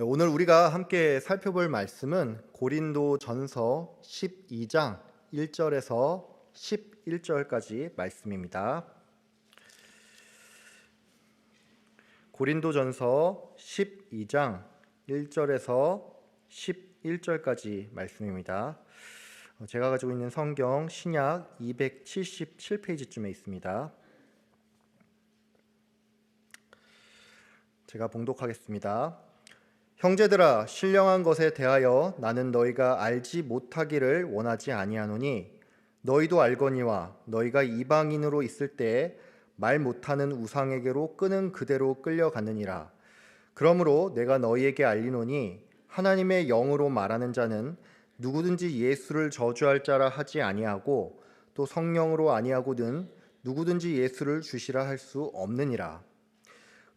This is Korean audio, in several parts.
오늘 우리가 함께 살펴볼 말씀은 고린도전서 12장 1절에서 11절까지 말씀입니다. 고린도전서 12장 1절에서 11절까지 말씀입니다. 제가 가지고 있는 성경 신약 277페이지쯤에 있습니다. 제가 봉독하겠습니다. 형제들아, 신령한 것에 대하여 나는 너희가 알지 못하기를 원하지 아니하노니 너희도 알거니와 너희가 이방인으로 있을 때에 말 못하는 우상에게로 끄는 그대로 끌려갔느니라. 그러므로 내가 너희에게 알리노니 하나님의 영으로 말하는 자는 누구든지 예수를 저주할 자라 하지 아니하고 또 성령으로 아니하고는 누구든지 예수를 주시라 할 수 없느니라.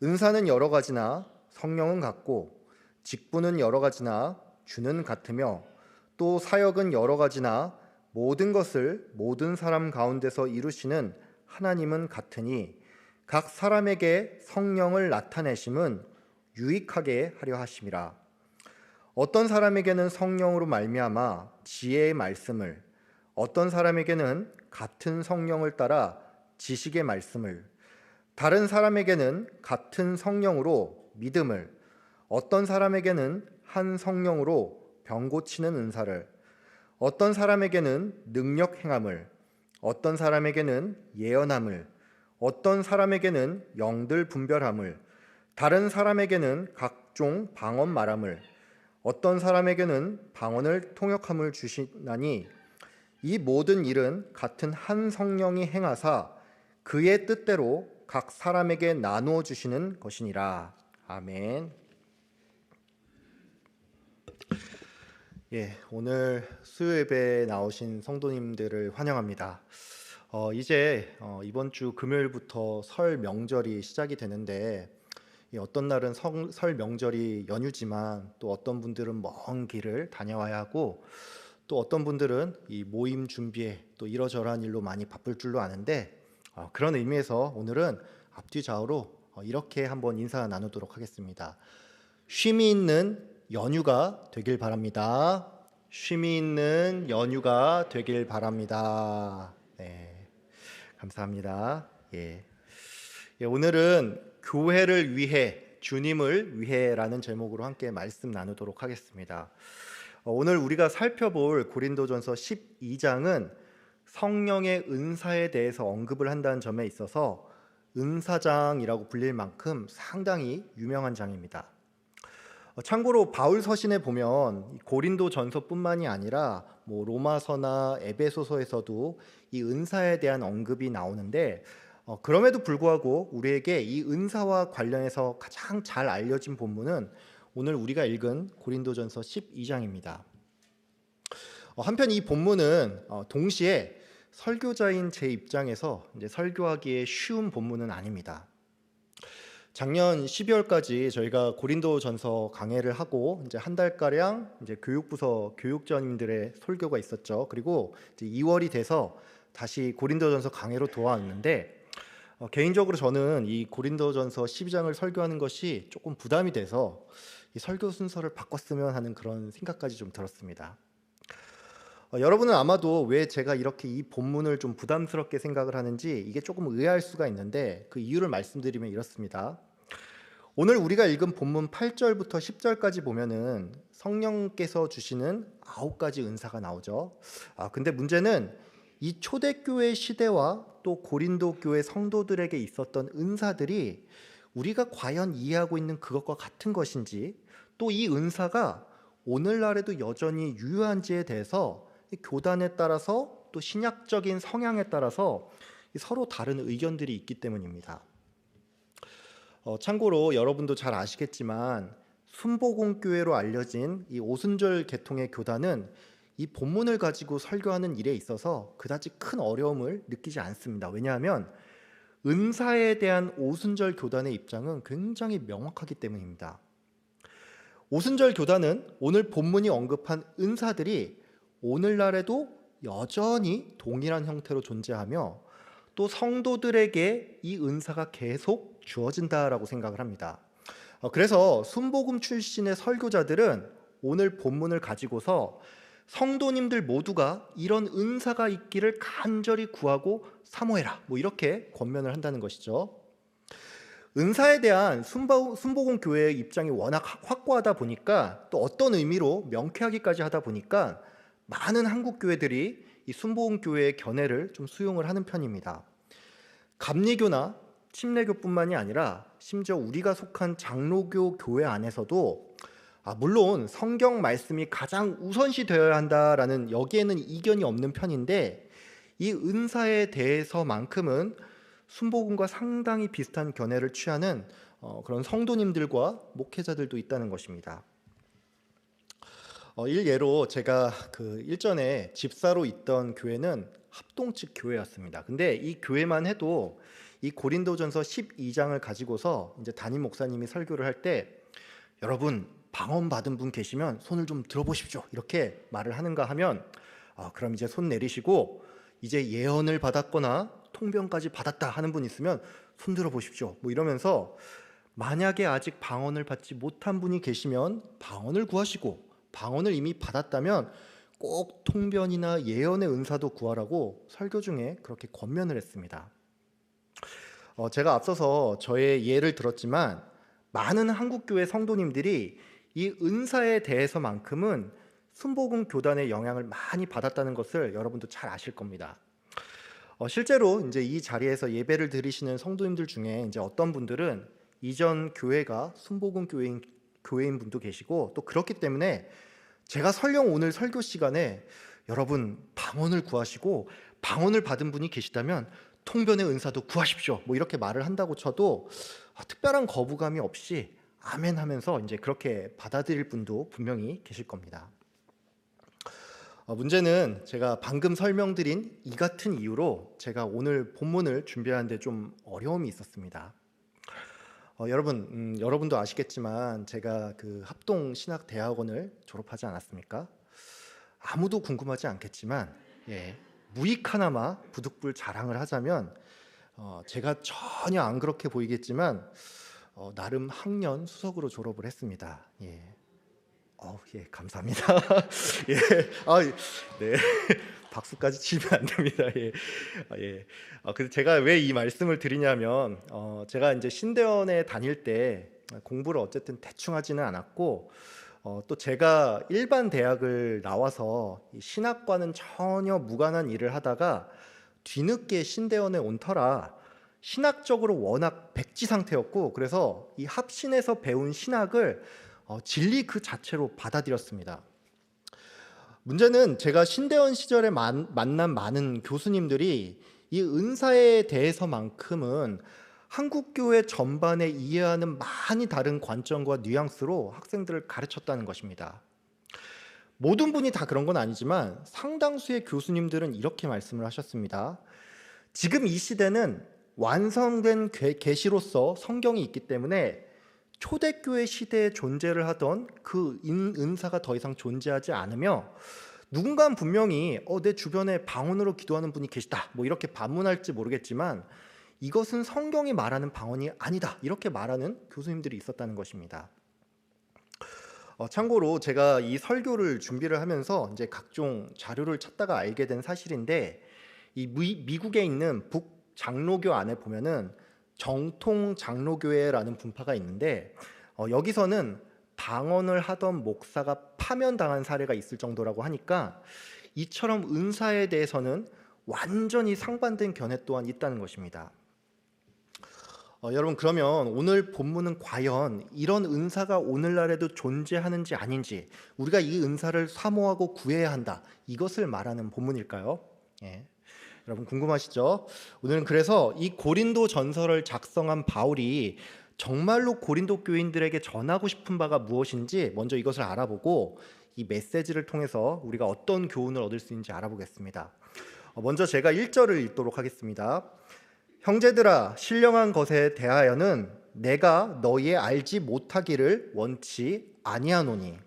은사는 여러 가지나 성령은 같고 직분은 여러 가지나 주는 같으며 또 사역은 여러 가지나 모든 것을 모든 사람 가운데서 이루시는 하나님은 같으니 각 사람에게 성령을 나타내심은 유익하게 하려 하심이라. 어떤 사람에게는 성령으로 말미암아 지혜의 말씀을, 어떤 사람에게는 같은 성령을 따라 지식의 말씀을, 다른 사람에게는 같은 성령으로 믿음을, 어떤 사람에게는 한 성령으로 병 고치는 은사를, 어떤 사람에게는 능력 행함을, 어떤 사람에게는 예언함을, 어떤 사람에게는 영들 분별함을, 다른 사람에게는 각종 방언 말함을, 어떤 사람에게는 방언을 통역함을 주시나니 이 모든 일은 같은 한 성령이 행하사 그의 뜻대로 각 사람에게 나누어 주시는 것이니라. 아멘. 오늘 수요 예배에 나오신 성도님들을 환영합니다. 이제 이번 주 금요일부터 설 명절이 시작이 되는데 어떤 날은 설 명절이 연휴지만 또 어떤 분들은 먼 길을 다녀와야 하고 또 어떤 분들은 이 모임 준비에 또 이러저러한 일로 많이 바쁠 줄로 아는데 그런 의미에서 오늘은 앞뒤 좌우로 이렇게 한번 인사 나누도록 하겠습니다. 쉼이 있는 연휴가 되길 바랍니다. 쉼이 있는 연휴가 되길 바랍니다. 네, 감사합니다. 오늘은 교회를 위해, 주님을 위해라는 제목으로 함께 말씀 나누도록 하겠습니다. 오늘 우리가 살펴볼 고린도전서 12장은 성령의 은사에 대해서 언급을 한다는 점에 있어서 은사장이라고 불릴 만큼 상당히 유명한 장입니다. 참고로 바울 서신에 보면 고린도전서뿐만이 아니라 로마서나 에베소서에서도 이 은사에 대한 언급이 나오는데 그럼에도 불구하고 우리에게 이 은사와 관련해서 가장 잘 알려진 본문은 오늘 우리가 읽은 고린도전서 12장입니다. 한편 이 본문은 동시에 설교자인 제 입장에서 이제 설교하기에 쉬운 본문은 아닙니다. 작년 12월까지 저희가 고린도전서 강해를 하고 이제 한 달가량 이제 교육부서 교육자님들의 설교가 있었죠. 그리고 이제 2월이 돼서 다시 고린도전서 강해로 돌아왔는데 개인적으로 저는 이 고린도전서 12장을 설교하는 것이 조금 부담이 돼서 이 설교 순서를 바꿨으면 하는 그런 생각까지 좀 들었습니다. 여러분은 아마도 왜 제가 이렇게 이 본문을 좀 부담스럽게 생각을 하는지 이게 조금 의아할 수가 있는데 그 이유를 말씀드리면 이렇습니다. 오늘 우리가 읽은 본문 8절부터 10절까지 보면은 성령께서 주시는 9가지 은사가 나오죠. 근데 문제는 이 초대교회 시대와 또 고린도 교회 성도들에게 있었던 은사들이 우리가 과연 이해하고 있는 그것과 같은 것인지 또 이 은사가 오늘날에도 여전히 유효한지에 대해서 교단에 따라서 또 신약적인 성향에 따라서 서로 다른 의견들이 있기 때문입니다. 참고로 여러분도 잘 아시겠지만 순복음교회로 알려진 이 오순절 계통의 교단은 이 본문을 가지고 설교하는 일에 있어서 그다지 큰 어려움을 느끼지 않습니다. 왜냐하면 은사에 대한 오순절 교단의 입장은 굉장히 명확하기 때문입니다. 오순절 교단은 오늘 본문이 언급한 은사들이 오늘날에도 여전히 동일한 형태로 존재하며 또 성도들에게 이 은사가 계속 주어진다라고 생각을 합니다. 그래서 순복음 출신의 설교자들은 오늘 본문을 가지고서 성도님들 모두가 이런 은사가 있기를 간절히 구하고 사모해라, 뭐 이렇게 권면을 한다는 것이죠. 은사에 대한 순복음 교회의 입장이 워낙 확고하다 보니까, 또 어떤 의미로 명쾌하기까지 하다 보니까 많은 한국 교회들이 이 순복음 교회의 견해를 좀 수용을 하는 편입니다. 감리교나 침례교뿐만이 아니라 심지어 우리가 속한 장로교 교회 안에서도 물론 성경 말씀이 가장 우선시 되어야 한다라는, 여기에는 이견이 없는 편인데, 이 은사에 대해서만큼은 순복음과 상당히 비슷한 견해를 취하는 그런 성도님들과 목회자들도 있다는 것입니다. 일예로 제가 일전에 집사로 있던 교회는 합동 측 교회였습니다. 근데 이 교회만 해도 이 고린도전서 12장을 가지고서 이제 담임 목사님이 설교를 할 때, 여러분 방언 받은 분 계시면 손을 좀 들어보십시오, 이렇게 말을 하는가 하면, 그럼 이제 손 내리시고, 이제 예언을 받았거나 통변까지 받았다 하는 분 있으면 손 들어보십시오, 뭐 이러면서, 만약에 아직 방언을 받지 못한 분이 계시면 방언을 구하시고, 방언을 이미 받았다면 꼭 통변이나 예언의 은사도 구하라고 설교 중에 그렇게 권면을 했습니다. 제가 앞서서 저의 예를 들었지만, 많은 한국교회 성도님들이 이 은사에 대해서만큼은 순복음 교단의 영향을 많이 받았다는 것을 여러분도 잘 아실 겁니다. 실제로 이제 이 자리에서 예배를 드리시는 성도님들 중에 이제 어떤 분들은 이전 교회가 순복음 교회인 분도 계시고, 또 그렇기 때문에 제가 설령 오늘 설교 시간에 여러분 방언을 구하시고 방언을 받은 분이 계시다면 통변의 은사도 구하십시오, 뭐 이렇게 말을 한다고 쳐도 특별한 거부감이 없이 아멘 하면서 이제 그렇게 받아들일 분도 분명히 계실 겁니다. 문제는 제가 방금 설명드린 이 같은 이유로 제가 오늘 본문을 준비하는데 좀 어려움이 있었습니다. 여러분도 아시겠지만 제가 합동 신학대학원을 졸업하지 않았습니까? 아무도 궁금하지 않겠지만, 무익 하나마 부득불 자랑을 하자면, 제가 전혀 안 그렇게 보이겠지만 나름 학년 수석으로 졸업을 했습니다. 감사합니다. 네. 박수까지 치면 안 됩니다. 그래서 제가 왜 이 말씀을 드리냐면, 제가 이제 신대원에 다닐 때 공부를 어쨌든 대충 하지는 않았고, 또 제가 일반 대학을 나와서 신학과는 전혀 무관한 일을 하다가 뒤늦게 신대원에 온 터라 신학적으로 워낙 백지 상태였고, 그래서 이 합신에서 배운 신학을 진리 그 자체로 받아들였습니다. 문제는 제가 신대원 시절에 만난 많은 교수님들이 이 은사에 대해서만큼은 한국교회 전반에 이해하는 많이 다른 관점과 뉘앙스로 학생들을 가르쳤다는 것입니다. 모든 분이 다 그런 건 아니지만 상당수의 교수님들은 이렇게 말씀을 하셨습니다. 지금 이 시대는 완성된 계시로서 성경이 있기 때문에 초대교회 시대에 존재를 하던 그 은사가 더 이상 존재하지 않으며, 누군가는 분명히 내 주변에 방언으로 기도하는 분이 계시다, 뭐 이렇게 반문할지 모르겠지만 이것은 성경이 말하는 방언이 아니다, 이렇게 말하는 교수님들이 있었다는 것입니다. 참고로 제가 이 설교를 준비를 하면서 이제 각종 자료를 찾다가 알게 된 사실인데, 이 미국에 있는 북 장로교 안에 보면은 정통 장로교회라는 분파가 있는데, 여기서는 방언을 하던 목사가 파면당한 사례가 있을 정도라고 하니까 이처럼 은사에 대해서는 완전히 상반된 견해 또한 있다는 것입니다. 여러분, 그러면 오늘 본문은 과연 이런 은사가 오늘날에도 존재하는지 아닌지, 우리가 이 은사를 사모하고 구해야 한다, 이것을 말하는 본문일까요? 여러분 궁금하시죠? 오늘은 그래서 이 고린도 전서를 작성한 바울이 정말로 고린도 교인들에게 전하고 싶은 바가 무엇인지 먼저 이것을 알아보고, 이 메시지를 통해서 우리가 어떤 교훈을 얻을 수 있는지 알아보겠습니다. 먼저 제가 1절을 읽도록 하겠습니다. 형제들아, 신령한 것에 대하여는 내가 너희의 알지 못하기를 원치 아니하노니.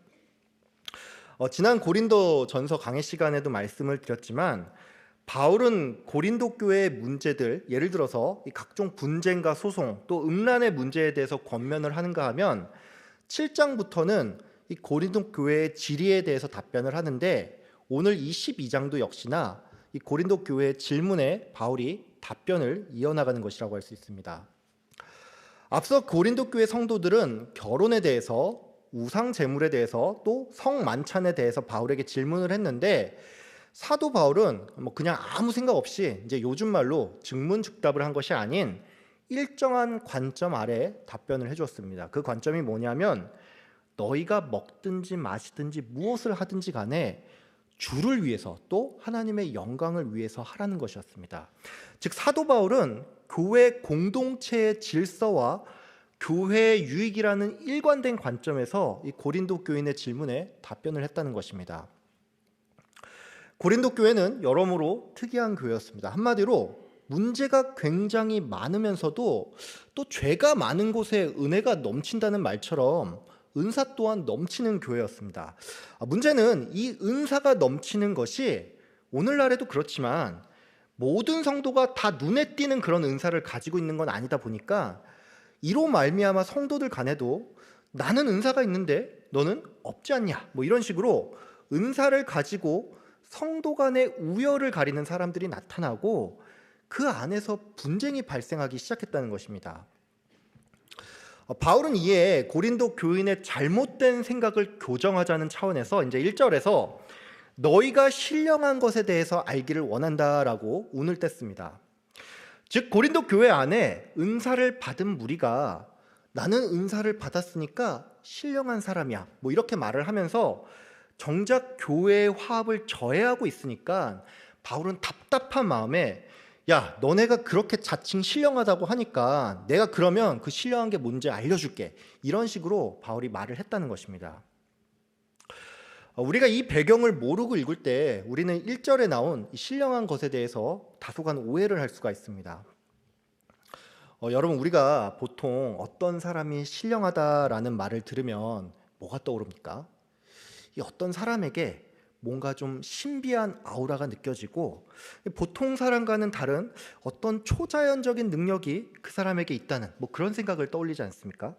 지난 고린도 전서 강의 시간에도 말씀을 드렸지만, 바울은 고린도 교회의 문제들, 예를 들어서 이 각종 분쟁과 소송, 또 음란의 문제에 대해서 권면을 하는가 하면 7장부터는 이 고린도 교회의 지리에 대해서 답변을 하는데, 오늘 이 12장도 역시나 이 고린도 교회의 질문에 바울이 답변을 이어나가는 것이라고 할 수 있습니다. 앞서 고린도 교회 성도들은 결혼에 대해서, 우상 제물에 대해서, 또 성만찬에 대해서 바울에게 질문을 했는데, 사도 바울은 그냥 아무 생각 없이 이제 요즘 말로 즉문즉답을 한 것이 아닌 일정한 관점 아래 답변을 해줬습니다. 그 관점이 뭐냐면, 너희가 먹든지 마시든지 무엇을 하든지 간에 주를 위해서, 또 하나님의 영광을 위해서 하라는 것이었습니다. 즉 사도 바울은 교회 공동체의 질서와 교회의 유익이라는 일관된 관점에서 이 고린도 교인의 질문에 답변을 했다는 것입니다. 고린도 교회는 여러모로 특이한 교회였습니다. 한마디로 문제가 굉장히 많으면서도 또 죄가 많은 곳에 은혜가 넘친다는 말처럼 은사 또한 넘치는 교회였습니다. 문제는 이 은사가 넘치는 것이 오늘날에도 그렇지만 모든 성도가 다 눈에 띄는 그런 은사를 가지고 있는 건 아니다 보니까, 이로 말미암아 성도들 간에도 나는 은사가 있는데 너는 없지 않냐, 이런 식으로 은사를 가지고 성도 간의 우열을 가리는 사람들이 나타나고 그 안에서 분쟁이 발생하기 시작했다는 것입니다. 바울은 이에 고린도 교인의 잘못된 생각을 교정하자는 차원에서 이제 1절에서 너희가 신령한 것에 대해서 알기를 원한다라고 운을 뗐습니다. 즉 고린도 교회 안에 은사를 받은 무리가 나는 은사를 받았으니까 신령한 사람이야, 이렇게 말을 하면서 정작 교회의 화합을 저해하고 있으니까 바울은 답답한 마음에, 야, 너네가 그렇게 자칭 신령하다고 하니까 내가 그러면 그 신령한 게 뭔지 알려줄게, 이런 식으로 바울이 말을 했다는 것입니다. 우리가 이 배경을 모르고 읽을 때 우리는 1절에 나온 신령한 것에 대해서 다소간 오해를 할 수가 있습니다. 여러분, 우리가 보통 어떤 사람이 신령하다라는 말을 들으면 뭐가 떠오릅니까? 이 어떤 사람에게 뭔가 좀 신비한 아우라가 느껴지고 보통 사람과는 다른 어떤 초자연적인 능력이 그 사람에게 있다는 그런 생각을 떠올리지 않습니까?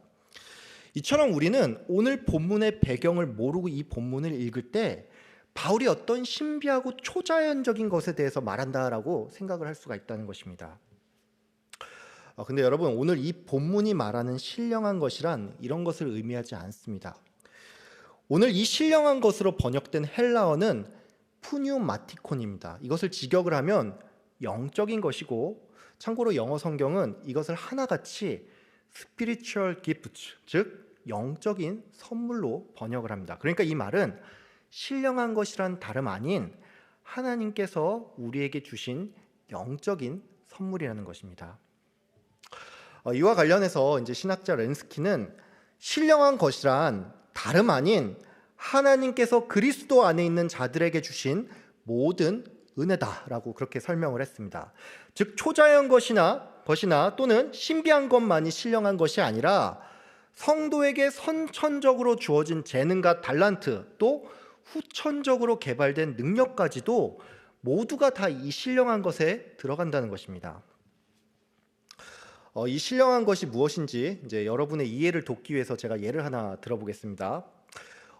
이처럼 우리는 오늘 본문의 배경을 모르고 이 본문을 읽을 때 바울이 어떤 신비하고 초자연적인 것에 대해서 말한다라고 생각을 할 수가 있다는 것입니다. 근데 여러분, 오늘 이 본문이 말하는 신령한 것이란 이런 것을 의미하지 않습니다. 오늘 이 신령한 것으로 번역된 헬라어는 푸뉴마티콘입니다. 이것을 직역을 하면 영적인 것이고, 참고로 영어 성경은 이것을 하나같이 spiritual gifts, 즉 영적인 선물로 번역을 합니다. 그러니까 이 말은 신령한 것이란 다름 아닌 하나님께서 우리에게 주신 영적인 선물이라는 것입니다. 이와 관련해서 이제 신학자 렌스키는 신령한 것이란 다름 아닌 하나님께서 그리스도 안에 있는 자들에게 주신 모든 은혜다라고 그렇게 설명을 했습니다. 즉 초자연 것이나 또는 신비한 것만이 신령한 것이 아니라 성도에게 선천적으로 주어진 재능과 달란트, 또 후천적으로 개발된 능력까지도 모두가 다 이 신령한 것에 들어간다는 것입니다. 이 신령한 것이 무엇인지 이제 여러분의 이해를 돕기 위해서 제가 예를 하나 들어보겠습니다.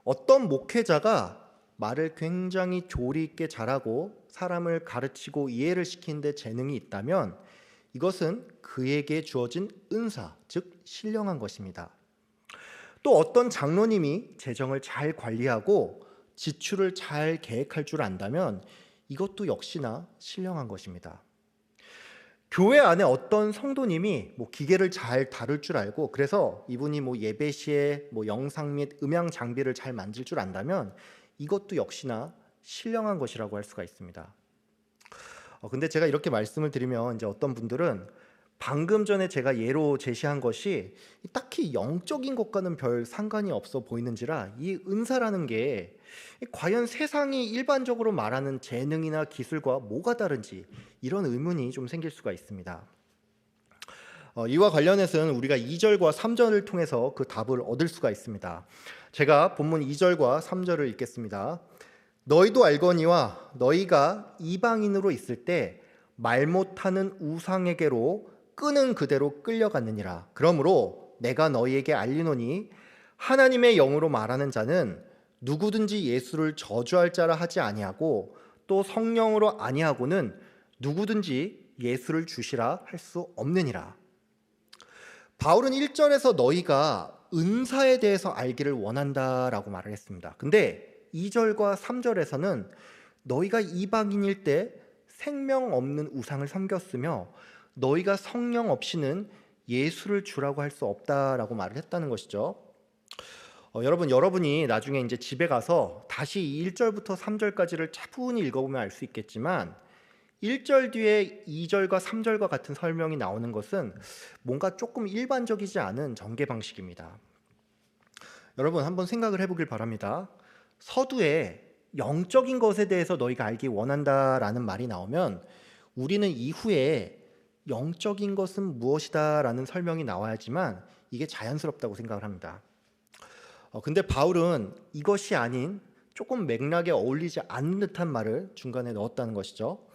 어떤 목회자가 말을 굉장히 조리 있게 잘하고 사람을 가르치고 이해를 시키는 데 재능이 있다면 이것은 그에게 주어진 은사, 즉 신령한 것입니다. 또 어떤 장로님이 재정을 잘 관리하고 지출을 잘 계획할 줄 안다면 이것도 역시나 신령한 것입니다. 교회 안에 어떤 성도님이 기계를 잘 다룰 줄 알고 그래서 이분이 예배 시에 영상 및 음향 장비를 잘 만질 줄 안다면 이것도 역시나 신령한 것이라고 할 수가 있습니다. 근데 제가 이렇게 말씀을 드리면 이제 어떤 분들은 방금 전에 제가 예로 제시한 것이 딱히 영적인 것과는 별 상관이 없어 보이는지라 이 은사라는 게 과연 세상이 일반적으로 말하는 재능이나 기술과 뭐가 다른지 이런 의문이 좀 생길 수가 있습니다. 이와 관련해서는 우리가 2절과 3절을 통해서 그 답을 얻을 수가 있습니다. 제가 본문 2절과 3절을 읽겠습니다. 너희도 알거니와 너희가 이방인으로 있을 때 말 못하는 우상에게로 끄는 그대로 끌려갔느니라. 그러므로 내가 너희에게 알리노니 하나님의 영으로 말하는 자는 누구든지 예수를 저주할 자라 하지 아니하고 또 성령으로 아니하고는 누구든지 예수를 주시라 할 수 없느니라. 바울은 1절에서 너희가 은사에 대해서 알기를 원한다라고 말을 했습니다. 근데 2절과 3절에서는 너희가 이방인일 때 생명 없는 우상을 섬겼으며 너희가 성령 없이는 예수를 주라고 할 수 없다라고 말을 했다는 것이죠. 여러분이 나중에 이제 집에 가서 다시 1절부터 3절까지를 차분히 읽어보면 알 수 있겠지만 1절 뒤에 2절과 3절과 같은 설명이 나오는 것은 뭔가 조금 일반적이지 않은 전개 방식입니다. 여러분 한번 생각을 해보길 바랍니다. 서두에 영적인 것에 대해서 너희가 알기 원한다라는 말이 나오면 우리는 이후에 영적인 것은 무엇이다 라는 설명이 나와야지만 이게 자연스럽다고 생각을 합니다. 근데 바울은 이것이 아닌 조금 맥락에 어울리지 않는 듯한 말을 중간에 넣었다는 것이죠.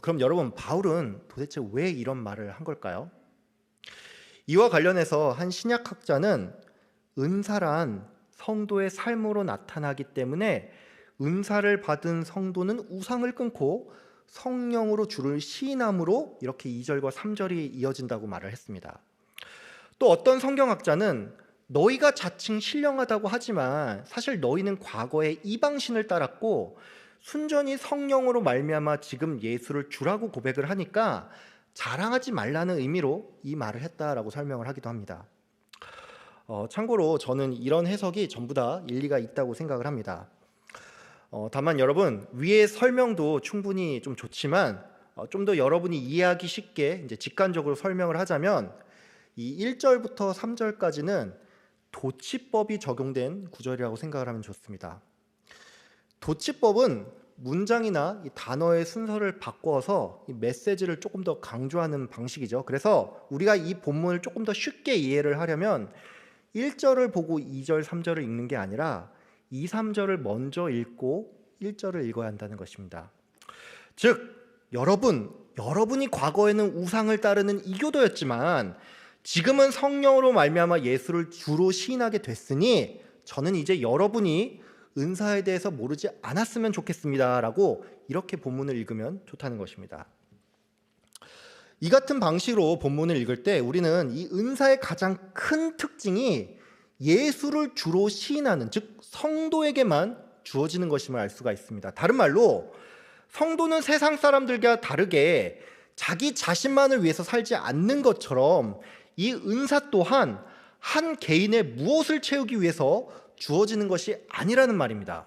그럼 여러분, 바울은 도대체 왜 이런 말을 한 걸까요? 이와 관련해서 한 신약학자는 은사란 성도의 삶으로 나타나기 때문에 은사를 받은 성도는 우상을 끊고 성령으로 주를 시인함으로 이렇게 2절과 3절이 이어진다고 말을 했습니다. 또 어떤 성경학자는 너희가 자칭 신령하다고 하지만 사실 너희는 과거에 이방신을 따랐고 순전히 성령으로 말미암아 지금 예수를 주라고 고백을 하니까 자랑하지 말라는 의미로 이 말을 했다라고 설명을 하기도 합니다. 참고로 저는 이런 해석이 전부 다 일리가 있다고 생각을 합니다. 다만 여러분, 위의 설명도 충분히 좀 좋지만 좀 더 여러분이 이해하기 쉽게 이제 직관적으로 설명을 하자면 이 1절부터 3절까지는 도치법이 적용된 구절이라고 생각을 하면 좋습니다. 도치법은 문장이나 이 단어의 순서를 바꿔서 이 메시지를 조금 더 강조하는 방식이죠. 그래서 우리가 이 본문을 조금 더 쉽게 이해를 하려면 1절을 보고 2절, 3절을 읽는 게 아니라 2, 3절을 먼저 읽고 1절을 읽어야 한다는 것입니다. 즉, 여러분이 과거에는 우상을 따르는 이교도였지만 지금은 성령으로 말미암아 예수를 주로 시인하게 됐으니 저는 이제 여러분이 은사에 대해서 모르지 않았으면 좋겠습니다 라고 이렇게 본문을 읽으면 좋다는 것입니다. 이 같은 방식으로 본문을 읽을 때 우리는 이 은사의 가장 큰 특징이 예수를 주로 시인하는, 즉 성도에게만 주어지는 것임을 알 수가 있습니다. 다른 말로 성도는 세상 사람들과 다르게 자기 자신만을 위해서 살지 않는 것처럼 이 은사 또한 한 개인의 무엇을 채우기 위해서 주어지는 것이 아니라는 말입니다.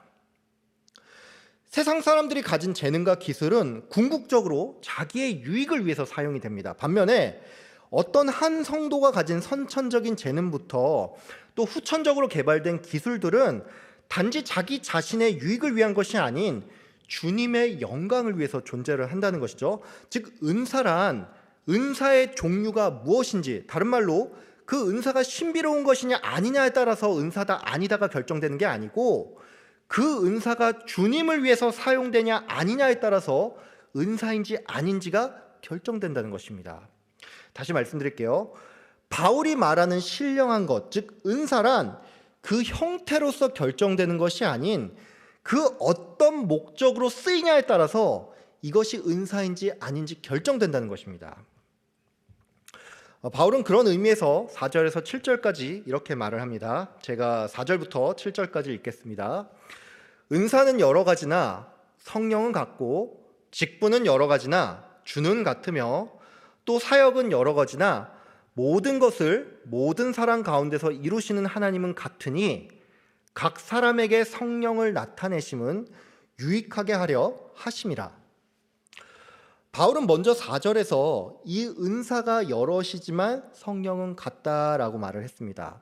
세상 사람들이 가진 재능과 기술은 궁극적으로 자기의 유익을 위해서 사용이 됩니다. 반면에 어떤 한 성도가 가진 선천적인 재능부터 또 후천적으로 개발된 기술들은 단지 자기 자신의 유익을 위한 것이 아닌 주님의 영광을 위해서 존재를 한다는 것이죠. 즉 은사란 은사의 종류가 무엇인지, 다른 말로 그 은사가 신비로운 것이냐 아니냐에 따라서 은사다 아니다가 결정되는 게 아니고 그 은사가 주님을 위해서 사용되냐 아니냐에 따라서 은사인지 아닌지가 결정된다는 것입니다. 다시 말씀드릴게요. 바울이 말하는 신령한 것, 즉 은사란 그 형태로서 결정되는 것이 아닌 그 어떤 목적으로 쓰이냐에 따라서 이것이 은사인지 아닌지 결정된다는 것입니다. 바울은 그런 의미에서 4절에서 7절까지 이렇게 말을 합니다. 제가 4절부터 7절까지 읽겠습니다. 은사는 여러 가지나 성령은 같고 직분은 여러 가지나 주는 같으며 또 사역은 여러 가지나 모든 것을 모든 사람 가운데서 이루시는 하나님은 같으니 각 사람에게 성령을 나타내심은 유익하게 하려 하심이라. 바울은 먼저 4절에서 이 은사가 여럿이지만 성령은 같다라고 말을 했습니다.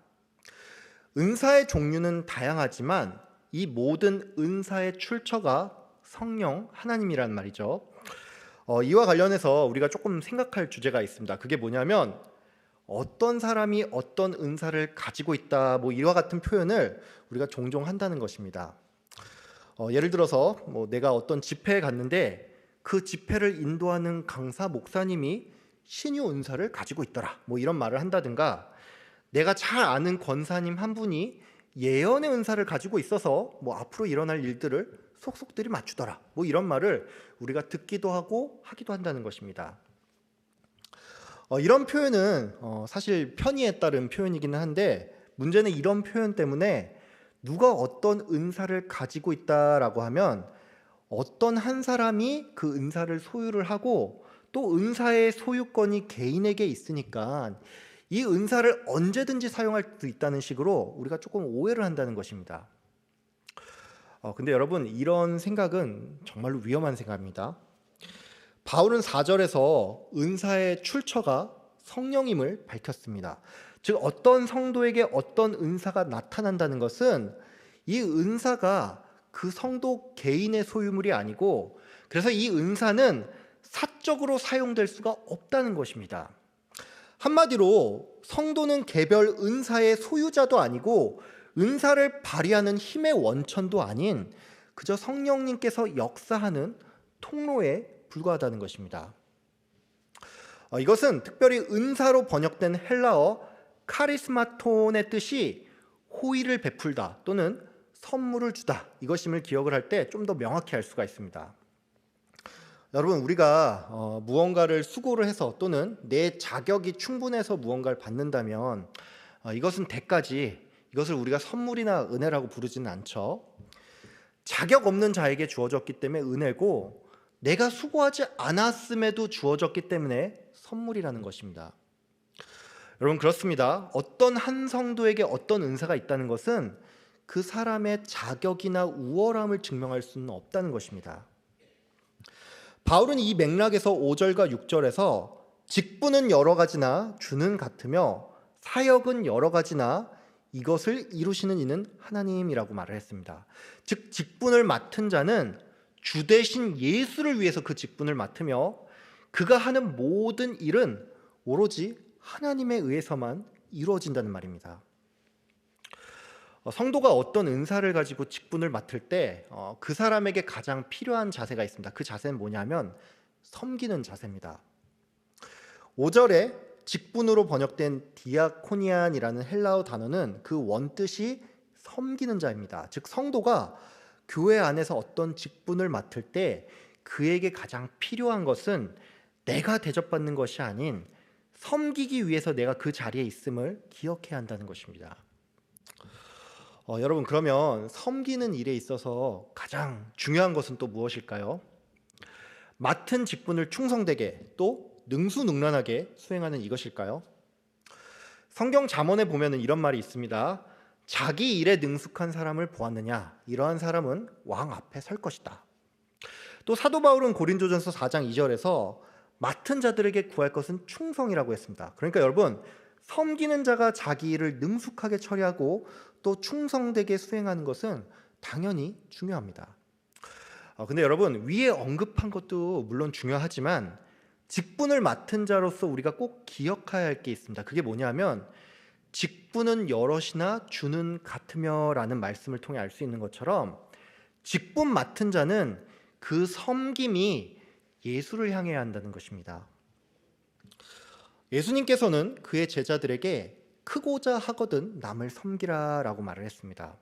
은사의 종류는 다양하지만 이 모든 은사의 출처가 성령, 하나님이란 말이죠. 이와 관련해서 우리가 조금 생각할 주제가 있습니다. 그게 뭐냐면 어떤 사람이 어떤 은사를 가지고 있다, 이와 같은 표현을 우리가 종종 한다는 것입니다. 예를 들어서 뭐 내가 어떤 집회에 갔는데 그 집회를 인도하는 강사 목사님이 신유 은사를 가지고 있더라, 뭐 이런 말을 한다든가, 내가 잘 아는 권사님 한 분이 예언의 은사를 가지고 있어서 뭐 앞으로 일어날 일들을 속속들이 맞추더라, 뭐 이런 말을 우리가 듣기도 하고 하기도 한다는 것입니다. 이런 표현은 사실 편의에 따른 표현이기는 한데, 문제는 이런 표현 때문에 누가 어떤 은사를 가지고 있다라고 하면 어떤 한 사람이 그 은사를 소유를 하고 또 은사의 소유권이 개인에게 있으니까 이 은사를 언제든지 사용할 수 있다는 식으로 우리가 조금 오해를 한다는 것입니다. 근데 여러분, 이런 생각은 정말로 위험한 생각입니다. 바울은 4절에서 은사의 출처가 성령임을 밝혔습니다. 즉, 어떤 성도에게 어떤 은사가 나타난다는 것은 이 은사가 그 성도 개인의 소유물이 아니고, 그래서 이 은사는 사적으로 사용될 수가 없다는 것입니다. 한마디로 성도는 개별 은사의 소유자도 아니고 은사를 발휘하는 힘의 원천도 아닌 그저 성령님께서 역사하는 통로에 불과하다는 것입니다. 이것은 특별히 은사로 번역된 헬라어 카리스마톤의 뜻이 호의를 베풀다 또는 선물을 주다, 이것임을 기억을 할 때 좀 더 명확히 알 수가 있습니다. 여러분, 우리가 무언가를 수고를 해서 또는 내 자격이 충분해서 무언가를 받는다면 이것은 대가지, 이것을 우리가 선물이나 은혜라고 부르지는 않죠. 자격 없는 자에게 주어졌기 때문에 은혜고, 내가 수고하지 않았음에도 주어졌기 때문에 선물이라는 것입니다. 여러분, 그렇습니다. 어떤 한 성도에게 어떤 은사가 있다는 것은 그 사람의 자격이나 우월함을 증명할 수는 없다는 것입니다. 바울은 이 맥락에서 5절과 6절에서 직분은 여러 가지나 주는 같으며 사역은 여러 가지나 이것을 이루시는 이는 하나님이라고 말을 했습니다. 즉, 직분을 맡은 자는 주 대신 예수를 위해서 그 직분을 맡으며 그가 하는 모든 일은 오로지 하나님에 의해서만 이루어진다는 말입니다. 성도가 어떤 은사를 가지고 직분을 맡을 때 그 사람에게 가장 필요한 자세가 있습니다. 그 자세는 뭐냐면 섬기는 자세입니다. 5절에 직분으로 번역된 디아코니안이라는 헬라어 단어는 그 원뜻이 섬기는 자입니다. 즉, 성도가 교회 안에서 어떤 직분을 맡을 때 그에게 가장 필요한 것은 내가 대접받는 것이 아닌 섬기기 위해서 내가 그 자리에 있음을 기억해야 한다는 것입니다. 여러분, 그러면 섬기는 일에 있어서 가장 중요한 것은 또 무엇일까요? 맡은 직분을 충성되게 또 능수능란하게 수행하는 이것일까요? 성경 잠언에 보면 이런 말이 있습니다. 자기 일에 능숙한 사람을 보았느냐? 이러한 사람은 왕 앞에 설 것이다. 또 사도 바울은 고린도전서 4장 2절에서 맡은 자들에게 구할 것은 충성이라고 했습니다. 그러니까 여러분, 섬기는 자가 자기 일을 능숙하게 처리하고 또 충성되게 수행하는 것은 당연히 중요합니다. 근데 여러분, 위에 언급한 것도 물론 중요하지만 직분을 맡은 자로서 우리가 꼭 기억해야 할 게 있습니다. 그게 뭐냐면 직분은 여럿이나 주는 같으며 라는 말씀을 통해 알 수 있는 것처럼 직분 맡은 자는 그 섬김이 예수를 향해야 한다는 것입니다. 예수님께서는 그의 제자들에게 크고자 하거든 남을 섬기라 라고 말을 했습니다.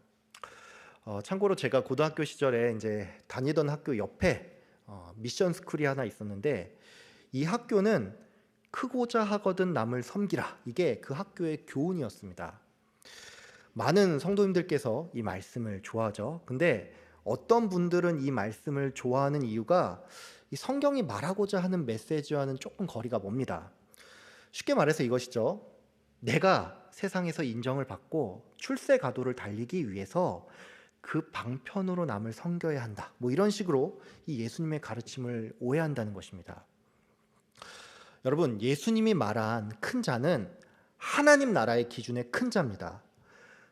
참고로 제가 고등학교 시절에 이제 다니던 학교 옆에 미션 스쿨이 하나 있었는데, 이 학교는 크고자 하거든 남을 섬기라, 이게 그 학교의 교훈이었습니다. 많은 성도님들께서 이 말씀을 좋아하죠. 근데 어떤 분들은 이 말씀을 좋아하는 이유가 이 성경이 말하고자 하는 메시지와는 조금 거리가 멉니다. 쉽게 말해서 이것이죠. 내가 세상에서 인정을 받고 출세 가도를 달리기 위해서 그 방편으로 남을 섬겨야 한다, 뭐 이런 식으로 이 예수님의 가르침을 오해한다는 것입니다. 여러분, 예수님이 말한 큰 자는 하나님 나라의 기준의 큰 자입니다.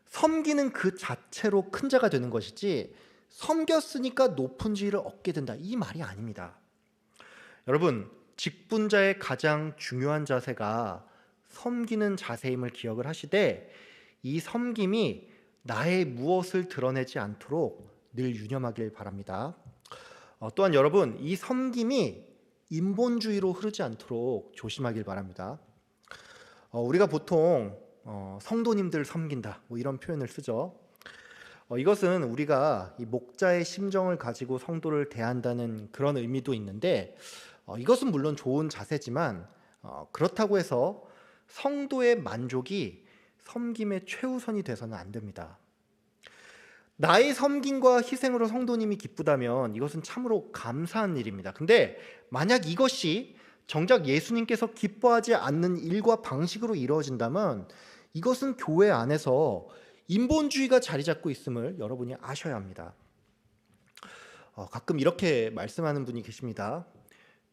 섬기는 그 자체로 큰 자가 되는 것이지 섬겼으니까 높은 지위를 얻게 된다, 이 말이 아닙니다. 여러분, 직분자의 가장 중요한 자세가 섬기는 자세임을 기억을 하시되, 이 섬김이 나의 무엇을 드러내지 않도록 늘 유념하길 바랍니다. 또한 여러분, 이 섬김이 인본주의로 흐르지 않도록 조심하길 바랍니다. 우리가 보통 성도님들 섬긴다 뭐 이런 표현을 쓰죠. 이것은 우리가 이 목자의 심정을 가지고 성도를 대한다는 그런 의미도 있는데, 이것은 물론 좋은 자세지만 그렇다고 해서 성도의 만족이 섬김의 최우선이 돼서는 안 됩니다. 나의 섬김과 희생으로 성도님이 기쁘다면 이것은 참으로 감사한 일입니다. 근데 만약 이것이 정작 예수님께서 기뻐하지 않는 일과 방식으로 이루어진다면 이것은 교회 안에서 인본주의가 자리 잡고 있음을 여러분이 아셔야 합니다. 가끔 이렇게 말씀하는 분이 계십니다.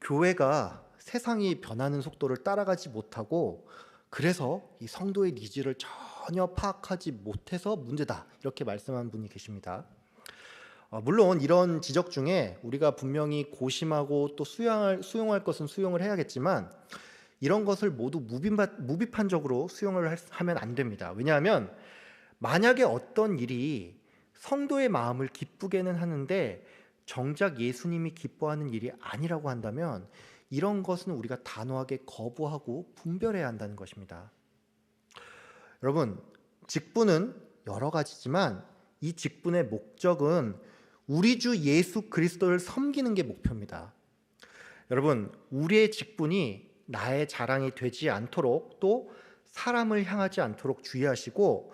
교회가 세상이 변하는 속도를 따라가지 못하고 그래서 이 성도의 니즈를 전혀 파악하지 못해서 문제다, 이렇게 말씀하는 분이 계십니다. 물론 이런 지적 중에 우리가 분명히 고심하고 또 수용할 것은 수용을 해야겠지만 이런 것을 모두 무비판적으로 수용을 하면 안 됩니다. 왜냐하면 만약에 어떤 일이 성도의 마음을 기쁘게는 하는데 정작 예수님이 기뻐하는 일이 아니라고 한다면 이런 것은 우리가 단호하게 거부하고 분별해야 한다는 것입니다. 여러분, 직분은 여러 가지지만 이 직분의 목적은 우리 주 예수 그리스도를 섬기는 게 목표입니다. 여러분, 우리의 직분이 나의 자랑이 되지 않도록 또 사람을 향하지 않도록 주의하시고,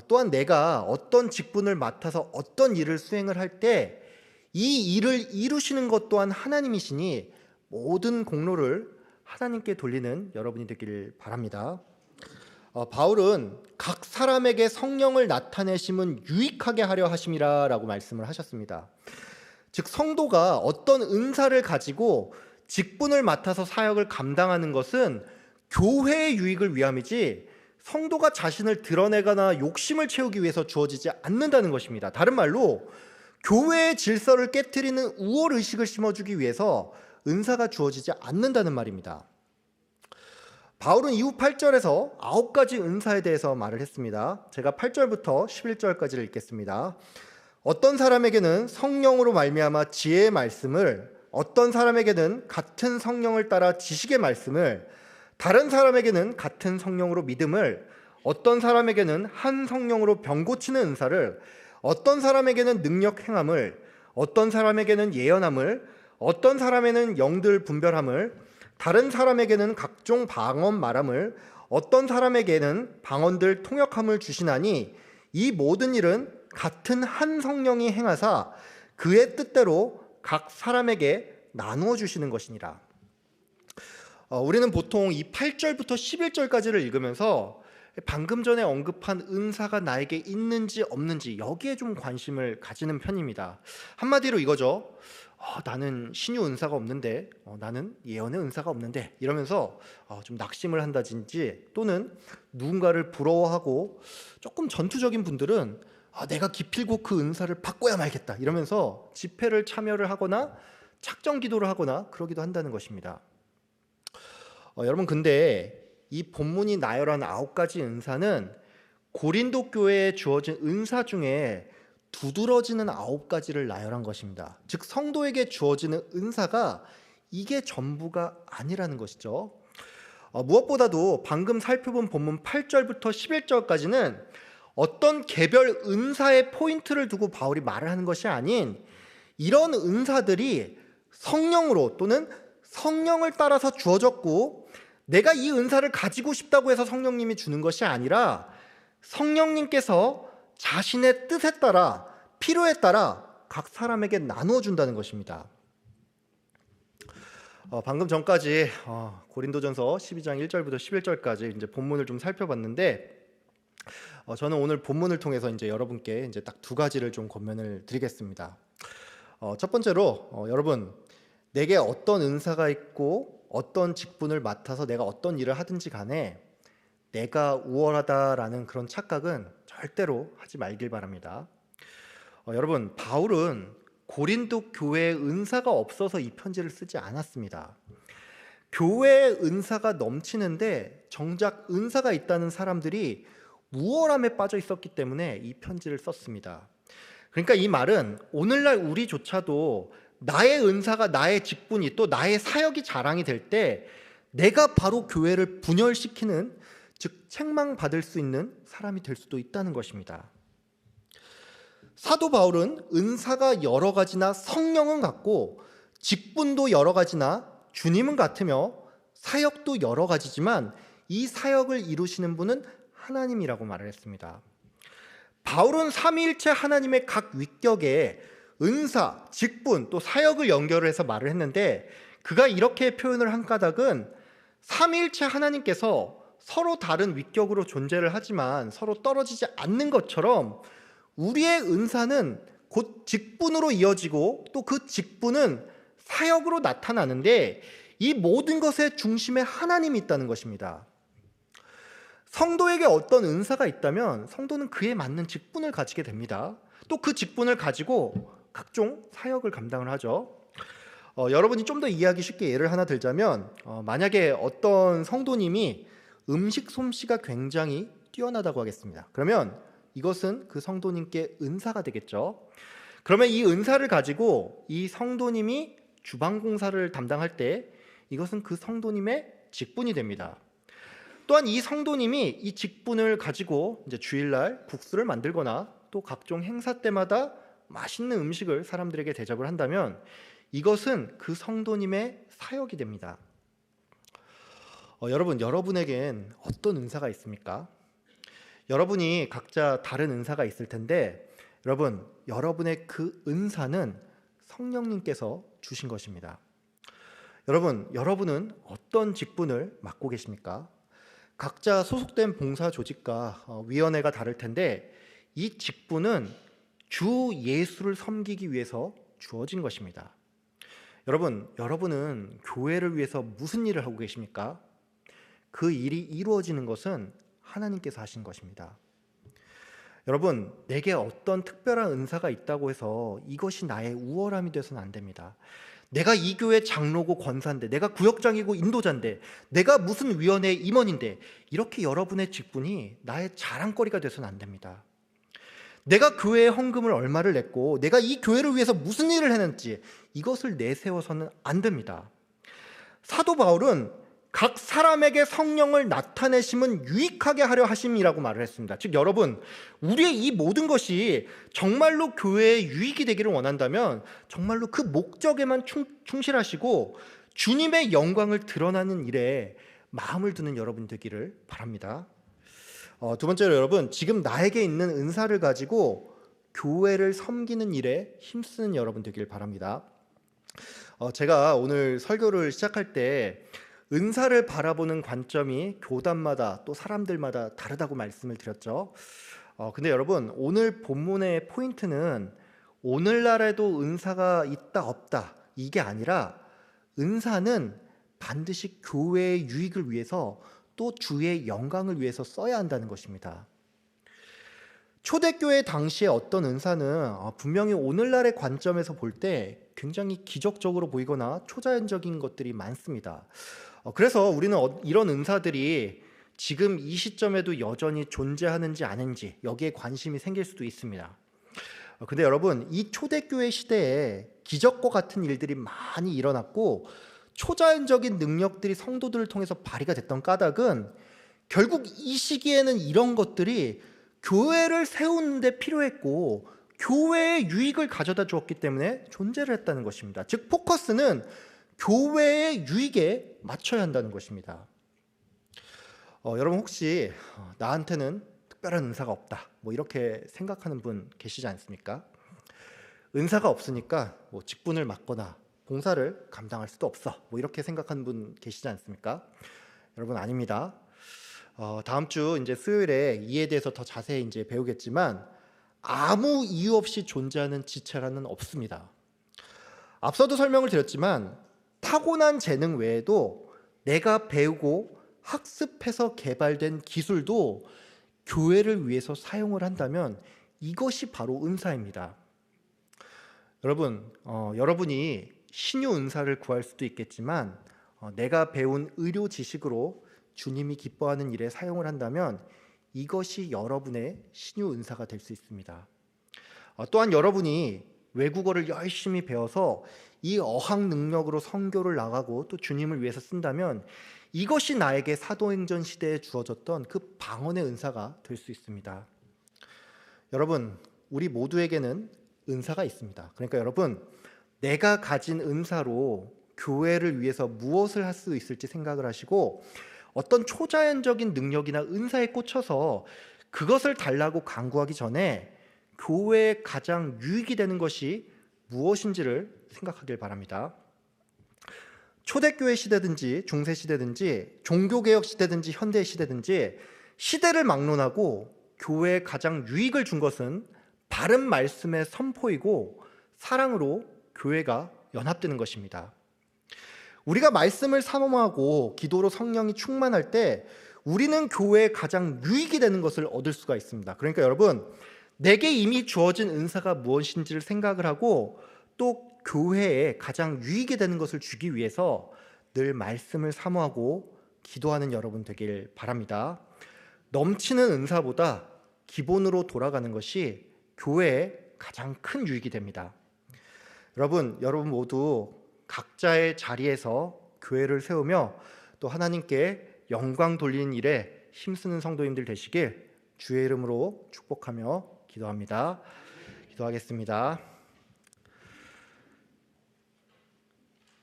또한 내가 어떤 직분을 맡아서 어떤 일을 수행을 할 때 이 일을 이루시는 것 또한 하나님이시니 모든 공로를 하나님께 돌리는 여러분이 되길 바랍니다. 바울은 각 사람에게 성령을 나타내심은 유익하게 하려 하심이라 라고 말씀을 하셨습니다. 즉 성도가 어떤 은사를 가지고 직분을 맡아서 사역을 감당하는 것은 교회의 유익을 위함이지 성도가 자신을 드러내거나 욕심을 채우기 위해서 주어지지 않는다는 것입니다. 다른 말로 교회의 질서를 깨트리는 우월의식을 심어주기 위해서 은사가 주어지지 않는다는 말입니다. 바울은 이후 8절에서 9가지 은사에 대해서 말을 했습니다. 제가 8절부터 11절까지를 읽겠습니다. 어떤 사람에게는 성령으로 말미암아 지혜의 말씀을, 어떤 사람에게는 같은 성령을 따라 지식의 말씀을, 다른 사람에게는 같은 성령으로 믿음을, 어떤 사람에게는 한 성령으로 병 고치는 은사를, 어떤 사람에게는 능력 행함을, 어떤 사람에게는 예언함을, 어떤 사람에게는 영들 분별함을, 다른 사람에게는 각종 방언 말함을, 어떤 사람에게는 방언들 통역함을 주시나니 이 모든 일은 같은 한 성령이 행하사 그의 뜻대로 각 사람에게 나누어 주시는 것이니라. 우리는 보통 이 8절부터 11절까지를 읽으면서 방금 전에 언급한 은사가 나에게 있는지 없는지 여기에 좀 관심을 가지는 편입니다. 한마디로 이거죠. 나는 신유 은사가 없는데, 나는 예언의 은사가 없는데, 이러면서 좀 낙심을 한다든지, 또는 누군가를 부러워하고 조금 전투적인 분들은 내가 기필코 그 은사를 바꿔야 말겠다 이러면서 집회를 참여를 하거나 작정 기도를 하거나 그러기도 한다는 것입니다. 여러분, 근데 이 본문이 나열한 9가지 은사는 고린도 교회에 주어진 은사 중에 두드러지는 9가지를 나열한 것입니다. 즉 성도에게 주어지는 은사가 이게 전부가 아니라는 것이죠. 무엇보다도 방금 살펴본 본문 8절부터 11절까지는 어떤 개별 은사의 포인트를 두고 바울이 말을 하는 것이 아닌 이런 은사들이 성령으로 또는 성령을 따라서 주어졌고 내가 이 은사를 가지고 싶다고 해서 성령님이 주는 것이 아니라 성령님께서 자신의 뜻에 따라 필요에 따라 각 사람에게 나누어 준다는 것입니다. 방금 전까지 고린도전서 12장 1절부터 11절까지 이제 본문을 좀 살펴봤는데 저는 오늘 본문을 통해서 이제 여러분께 이제 딱 2가지를 좀 권면을 드리겠습니다. 첫 번째로 여러분, 내게 어떤 은사가 있고 어떤 직분을 맡아서 내가 어떤 일을 하든지 간에 내가 우월하다라는 그런 착각은 절대로 하지 말길 바랍니다. 여러분, 바울은 고린도 교회에 은사가 없어서 이 편지를 쓰지 않았습니다. 교회에 은사가 넘치는데 정작 은사가 있다는 사람들이 우월함에 빠져 있었기 때문에 이 편지를 썼습니다. 그러니까 이 말은 오늘날 우리조차도 나의 은사가, 나의 직분이, 또 나의 사역이 자랑이 될 때 내가 바로 교회를 분열시키는, 즉 책망받을 수 있는 사람이 될 수도 있다는 것입니다. 사도 바울은 은사가 여러 가지나 성령은 같고 직분도 여러 가지나 주님은 같으며 사역도 여러 가지지만 이 사역을 이루시는 분은 하나님이라고 말을 했습니다. 바울은 삼위일체 하나님의 각 위격에 은사, 직분, 또 사역을 연결을 해서 말을 했는데, 그가 이렇게 표현을 한 까닭은 삼위일체 하나님께서 서로 다른 위격으로 존재를 하지만 서로 떨어지지 않는 것처럼 우리의 은사는 곧 직분으로 이어지고 또 그 직분은 사역으로 나타나는데, 이 모든 것의 중심에 하나님이 있다는 것입니다. 성도에게 어떤 은사가 있다면 성도는 그에 맞는 직분을 가지게 됩니다. 또 그 직분을 가지고 각종 사역을 감당을 하죠. 여러분이 좀 더 이해하기 쉽게 예를 하나 들자면, 만약에 어떤 성도님이 음식 솜씨가 굉장히 뛰어나다고 하겠습니다. 그러면 이것은 그 성도님께 은사가 되겠죠. 그러면 이 은사를 가지고 이 성도님이 주방 공사를 담당할 때 이것은 그 성도님의 직분이 됩니다. 또한 이 성도님이 이 직분을 가지고 이제 주일날 국수를 만들거나 또 각종 행사 때마다 맛있는 음식을 사람들에게 대접을 한다면 이것은 그 성도님의 사역이 됩니다. 여러분에겐 어떤 은사가 있습니까? 여러분이 각자 다른 은사가 있을 텐데, 여러분의 그 은사는 성령님께서 주신 것입니다. 여러분은 어떤 직분을 맡고 계십니까? 각자 소속된 봉사 조직과 위원회가 다를 텐데, 이 직분은 주 예수를 섬기기 위해서 주어진 것입니다. 여러분은 교회를 위해서 무슨 일을 하고 계십니까? 그 일이 이루어지는 것은 하나님께서 하신 것입니다. 내게 어떤 특별한 은사가 있다고 해서 이것이 나의 우월함이 되어서는 안 됩니다. 내가 이 교회 장로고 권사인데, 내가 구역장이고 인도자인데, 내가 무슨 위원회 임원인데, 이렇게 여러분의 직분이 나의 자랑거리가 돼서는 안 됩니다. 내가 교회에 헌금을 얼마를 냈고 내가 이 교회를 위해서 무슨 일을 했는지 이것을 내세워서는 안 됩니다. 사도 바울은 각 사람에게 성령을 나타내심은 유익하게 하려 하심이라고 말을 했습니다. 즉 우리의 이 모든 것이 정말로 교회에 유익이 되기를 원한다면 정말로 그 목적에만 충실하시고 주님의 영광을 드러나는 일에 마음을 두는 여러분 되기를 바랍니다. 두 번째로 지금 나에게 있는 은사를 가지고 교회를 섬기는 일에 힘쓰는 여러분 되길 바랍니다. 제가 오늘 설교를 시작할 때 은사를 바라보는 관점이 교단마다 또 사람들마다 다르다고 말씀을 드렸죠. 근데 오늘 본문의 포인트는 오늘날에도 은사가 있다 없다 이게 아니라 은사는 반드시 교회의 유익을 위해서 또 주의 영광을 위해서 써야 한다는 것입니다. 초대교회 당시에 어떤 은사는 분명히 오늘날의 관점에서 볼 때 굉장히 기적적으로 보이거나 초자연적인 것들이 많습니다. 그래서 우리는 이런 은사들이 지금 이 시점에도 여전히 존재하는지 아닌지 여기에 관심이 생길 수도 있습니다. 근데 이 초대교회 시대에 기적과 같은 일들이 많이 일어났고 초자연적인 능력들이 성도들을 통해서 발휘가 됐던 까닭은 결국 이 시기에는 이런 것들이 교회를 세우는 데 필요했고 교회의 유익을 가져다 주었기 때문에 존재를 했다는 것입니다. 즉 포커스는 교회의 유익에 맞춰야 한다는 것입니다. 여러분 혹시 나한테는 특별한 은사가 없다 이렇게 생각하는 분 계시지 않습니까? 은사가 없으니까 직분을 맡거나 봉사를 감당할 수도 없어 이렇게 생각하는 분 계시지 않습니까? 여러분 아닙니다. 다음 주 이제 수요일에 이에 대해서 더 자세히 이제 배우겠지만 아무 이유 없이 존재하는 지체라는 없습니다. 앞서도 설명을 드렸지만 타고난 재능 외에도 내가 배우고 학습해서 개발된 기술도 교회를 위해서 사용을 한다면 이것이 바로 은사입니다. 여러분이 신유 은사를 구할 수도 있겠지만 내가 배운 의료 지식으로 주님이 기뻐하는 일에 사용을 한다면 이것이 여러분의 신유 은사가 될 수 있습니다. 또한 여러분이 외국어를 열심히 배워서 이 어학 능력으로 선교를 나가고 또 주님을 위해서 쓴다면 이것이 나에게 사도행전 시대에 주어졌던 그 방언의 은사가 될 수 있습니다. 여러분, 우리 모두에게는 은사가 있습니다. 그러니까 여러분, 내가 가진 은사로 교회를 위해서 무엇을 할 수 있을지 생각을 하시고 어떤 초자연적인 능력이나 은사에 꽂혀서 그것을 달라고 간구하기 전에 교회에 가장 유익이 되는 것이 무엇인지를 생각하길 바랍니다. 초대교회 시대든지 중세시대든지 종교개혁 시대든지 현대 시대든지 시대를 막론하고 교회에 가장 유익을 준 것은 바른 말씀의 선포이고 사랑으로 교회가 연합되는 것입니다. 우리가 말씀을 사모하고 기도로 성령이 충만할 때 우리는 교회에 가장 유익이 되는 것을 얻을 수가 있습니다. 그러니까 여러분, 내게 이미 주어진 은사가 무엇인지를 생각을 하고 또 교회에 가장 유익이 되는 것을 주기 위해서 늘 말씀을 사모하고 기도하는 여러분 되길 바랍니다. 넘치는 은사보다 기본으로 돌아가는 것이 교회에 가장 큰 유익이 됩니다. 여러분 모두 각자의 자리에서 교회를 세우며 또 하나님께 영광 돌리는 일에 힘쓰는 성도님들 되시길 주의 이름으로 축복하며 기도합니다. 기도하겠습니다.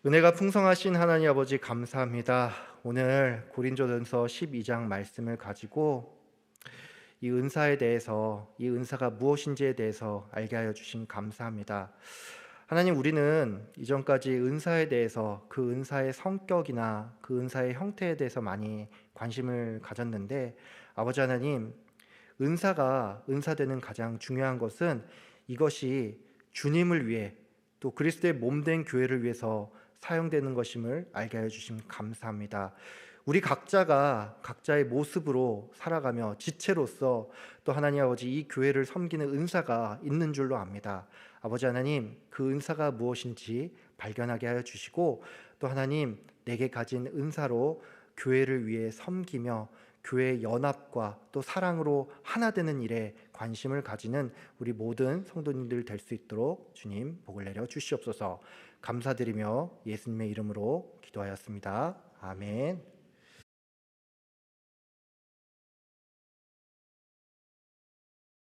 은혜가 풍성하신 하나님 아버지 감사합니다. 오늘 고린도전서 12장 말씀을 가지고 이 은사에 대해서, 이 은사가 무엇인지에 대해서 알게 하여 주신 감사합니다. 하나님, 우리는 이전까지 은사에 대해서 그 은사의 성격이나 그 은사의 형태에 대해서 많이 관심을 가졌는데 아버지 하나님, 은사되는 가장 중요한 것은 이것이 주님을 위해 또 그리스도의 몸된 교회를 위해서 사용되는 것임을 알게 하여 주심 감사합니다. 우리 각자가 각자의 모습으로 살아가며 지체로서 또 하나님 아버지 이 교회를 섬기는 은사가 있는 줄로 압니다. 아버지 하나님, 그 은사가 무엇인지 발견하게 하여 주시고 또 하나님, 내게 가진 은사로 교회를 위해 섬기며 교회의 연합과 또 사랑으로 하나 되는 일에 관심을 가지는 우리 모든 성도님들 될 수 있도록 주님 복을 내려 주시옵소서. 감사드리며 예수님의 이름으로 기도하였습니다. 아멘.